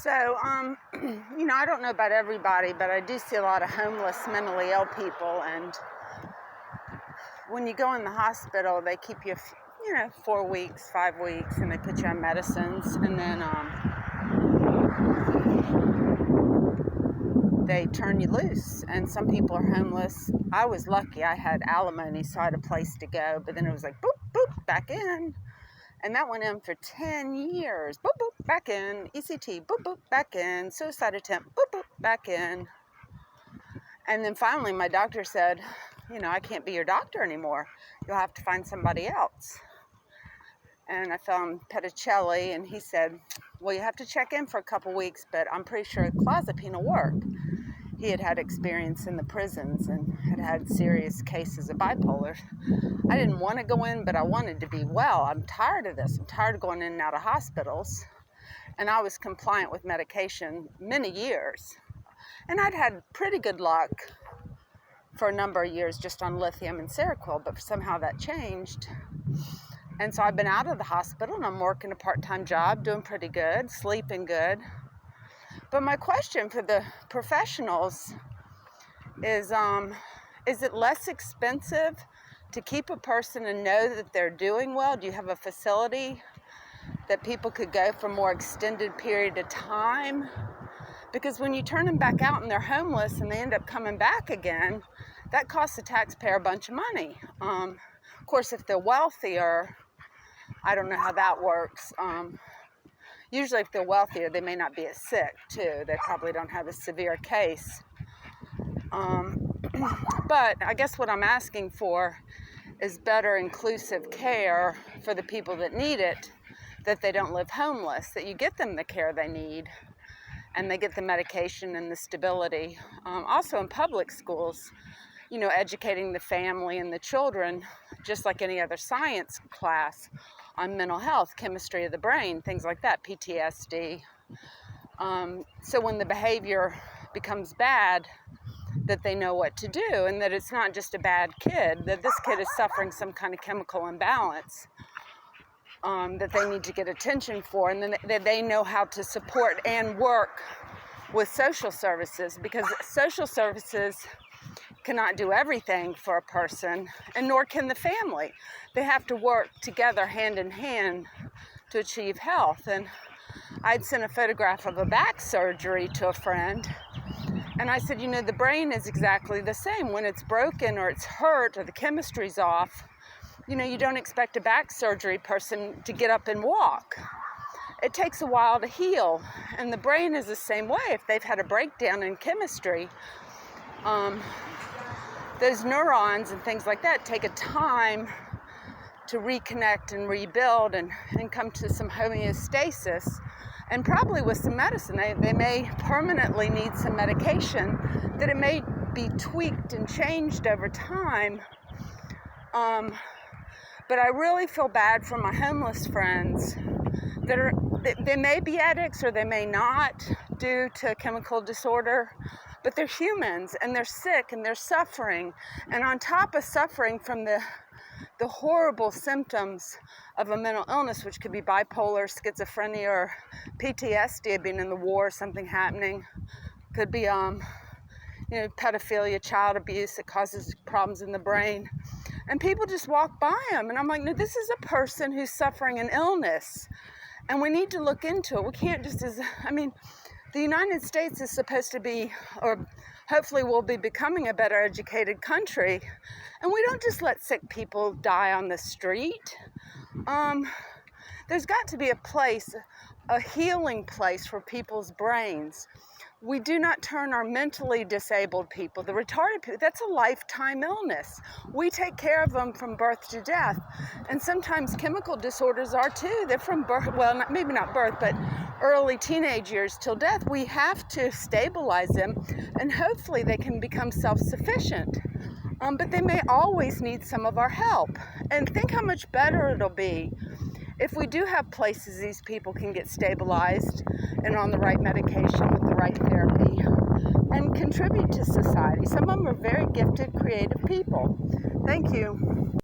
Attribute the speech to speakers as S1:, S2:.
S1: I don't know about everybody, but I do see a lot of homeless, mentally ill people. And when you go in the hospital, they keep you, 4 weeks, 5 weeks, and they put you on medicines. And then they turn you loose. And some people are homeless. I was lucky. I had alimony, so I had a place to go. But then it was like, boop, boop, back in. And that went in for 10 years. Boop, boop, back in. ECT, boop, boop, back in. Suicide attempt, boop, boop, back in. And then finally my doctor said, I can't be your doctor anymore. You'll have to find somebody else. And I found Petticelli, and he said, well, you have to check in for a couple weeks, but I'm pretty sure clozapine will work. He had experience in the prisons and had serious cases of bipolar. I didn't want to go in, but I wanted to be well. I'm tired of this. I'm tired of going in and out of hospitals. And I was compliant with medication many years. And I'd had pretty good luck for a number of years just on lithium and Seroquel, but somehow that changed. And so I've been out of the hospital, and I'm working a part-time job, doing pretty good, sleeping good. But my question for the professionals is it less expensive to keep a person and know that they're doing well? Do you have a facility that people could go for a more extended period of time? Because when you turn them back out and they're homeless and they end up coming back again, that costs the taxpayer a bunch of money. Of course, if they're wealthier, I don't know how that works. Usually if they're wealthier, they may not be as sick too. They probably don't have a severe case. But I guess what I'm asking for is better inclusive care for the people that need it, that they don't live homeless, that you get them the care they need and they get the medication and the stability. Also in public schools, educating the family and the children, just like any other science class on mental health, chemistry of the brain, things like that, PTSD. So when the behavior becomes bad, that they know what to do, and that it's not just a bad kid, that this kid is suffering some kind of chemical imbalance that they need to get attention for, and then that they know how to support and work with social services, because social services cannot do everything for a person, and nor can the family. They have to work together hand in hand to achieve health. And I'd sent a photograph of a back surgery to a friend, and I said, the brain is exactly the same. When it's broken or it's hurt or the chemistry's off, you don't expect a back surgery person to get up and walk. It takes a while to heal, and the brain is the same way. If they've had a breakdown in chemistry, those neurons and things like that take a time to reconnect and rebuild and come to some homeostasis. And probably with some medicine, they may permanently need some medication, that it may be tweaked and changed over time. But I really feel bad for my homeless friends they may be addicts or they may not due to chemical disorder, but they're humans and they're sick and they're suffering. And on top of suffering from the horrible symptoms of a mental illness, which could be bipolar, schizophrenia, or PTSD, being in the war, something happening, could be pedophilia, child abuse that causes problems in the brain. And people just walk by them, and I'm like, no, this is a person who's suffering an illness, and we need to look into it. We can't just, the United States is supposed to be, or hopefully will be becoming, a better educated country, and we don't just let sick people die on the street. There's got to be a place, a healing place for people's brains. We do not turn our mentally disabled people, the retarded people, that's a lifetime illness. We take care of them from birth to death. And sometimes chemical disorders are too. They're from birth, well, maybe not birth, but early teenage years till death. We have to stabilize them, and hopefully they can become self-sufficient. But they may always need some of our help. And think how much better it'll be if we do have places these people can get stabilized and on the right medication with the right therapy and contribute to society. Some of them are very gifted, creative people. Thank you.